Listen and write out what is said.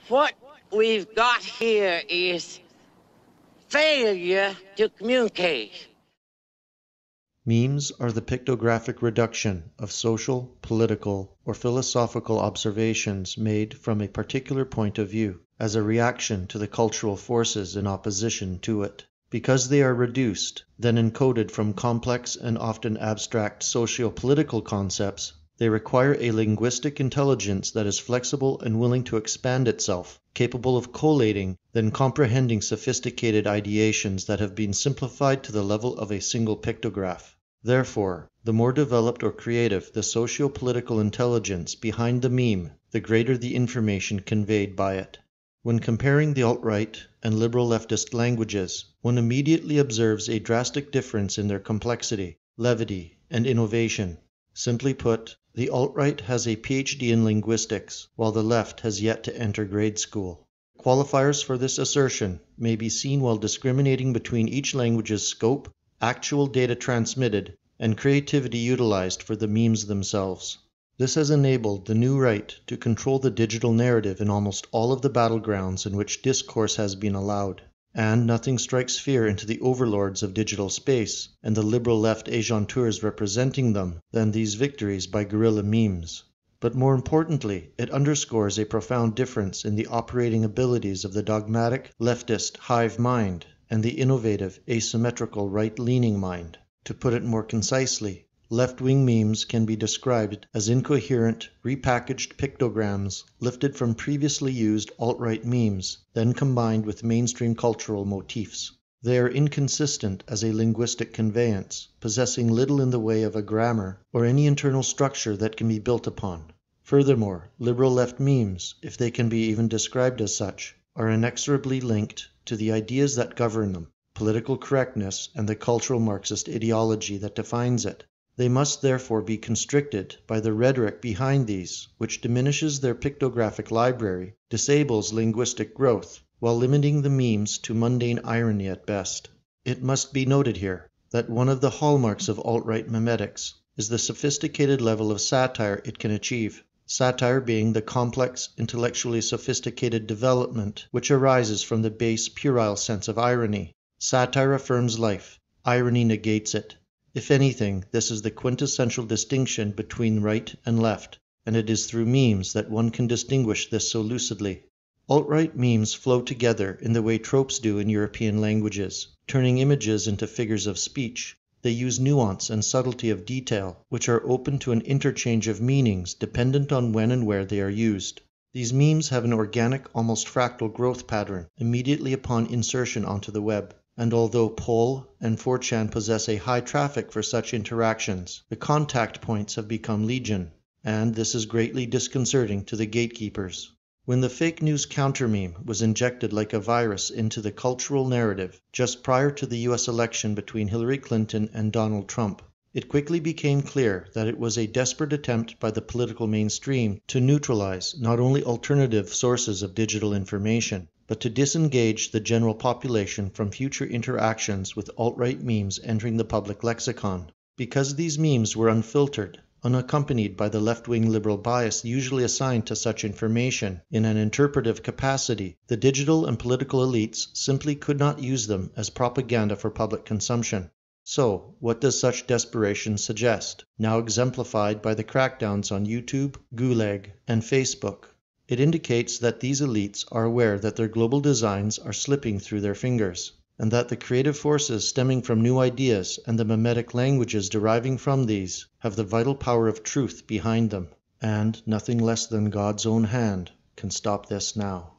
What we've got here is failure to communicate. Memes are the pictographic reduction of social, political, or philosophical observations made from a particular point of view, as a reaction to the cultural forces in opposition to it. Because they are reduced, then encoded from complex and often abstract socio-political concepts, they require a linguistic intelligence that is flexible and willing to expand itself, capable of collating, then comprehending sophisticated ideations that have been simplified to the level of a single pictograph. Therefore, the more developed or creative the socio-political intelligence behind the meme, the greater the information conveyed by it. When comparing the alt-right and liberal leftist languages, one immediately observes a drastic difference in their complexity, levity, and innovation. Simply put, the alt-right has a PhD in linguistics, while the left has yet to enter grade school. Qualifiers for this assertion may be seen while discriminating between each language's scope, actual data transmitted, and creativity utilized for the memes themselves. This has enabled the new right to control the digital narrative in almost all of the battlegrounds in which discourse has been allowed. And nothing strikes fear into the overlords of digital space and the liberal left agenteurs representing them than these victories by guerrilla memes. But more importantly, it underscores a profound difference in the operating abilities of the dogmatic leftist hive mind and the innovative asymmetrical right-leaning mind. To put it more concisely, left-wing memes can be described as incoherent, repackaged pictograms lifted from previously used alt-right memes, then combined with mainstream cultural motifs. They are inconsistent as a linguistic conveyance, possessing little in the way of a grammar or any internal structure that can be built upon. Furthermore, liberal left memes, if they can be even described as such, are inexorably linked to the ideas that govern them, political correctness, and the cultural Marxist ideology that defines it. They must therefore be constricted by the rhetoric behind these, which diminishes their pictographic library, disables linguistic growth, while limiting the memes to mundane irony at best. It must be noted here that one of the hallmarks of alt-right memetics is the sophisticated level of satire it can achieve, satire being the complex, intellectually sophisticated development which arises from the base, puerile sense of irony. Satire affirms life, irony negates it. If anything, this is the quintessential distinction between right and left, and it is through memes that one can distinguish this so lucidly. Alt-right memes flow together in the way tropes do in European languages, turning images into figures of speech. They use nuance and subtlety of detail, which are open to an interchange of meanings dependent on when and where they are used. These memes have an organic, almost fractal growth pattern immediately upon insertion onto the web. And although Poll and 4chan possess a high traffic for such interactions, the contact points have become legion, and this is greatly disconcerting to the gatekeepers. When the fake news counter-meme was injected like a virus into the cultural narrative just prior to the US election between Hillary Clinton and Donald Trump, it quickly became clear that it was a desperate attempt by the political mainstream to neutralize not only alternative sources of digital information, but to disengage the general population from future interactions with alt-right memes entering the public lexicon. Because these memes were unfiltered, unaccompanied by the left-wing liberal bias usually assigned to such information in an interpretive capacity, the digital and political elites simply could not use them as propaganda for public consumption. So, what does such desperation suggest, now exemplified by the crackdowns on YouTube, Gulag, and Facebook? It indicates that these elites are aware that their global designs are slipping through their fingers, and that the creative forces stemming from new ideas and the memetic languages deriving from these have the vital power of truth behind them, and nothing less than God's own hand can stop this now.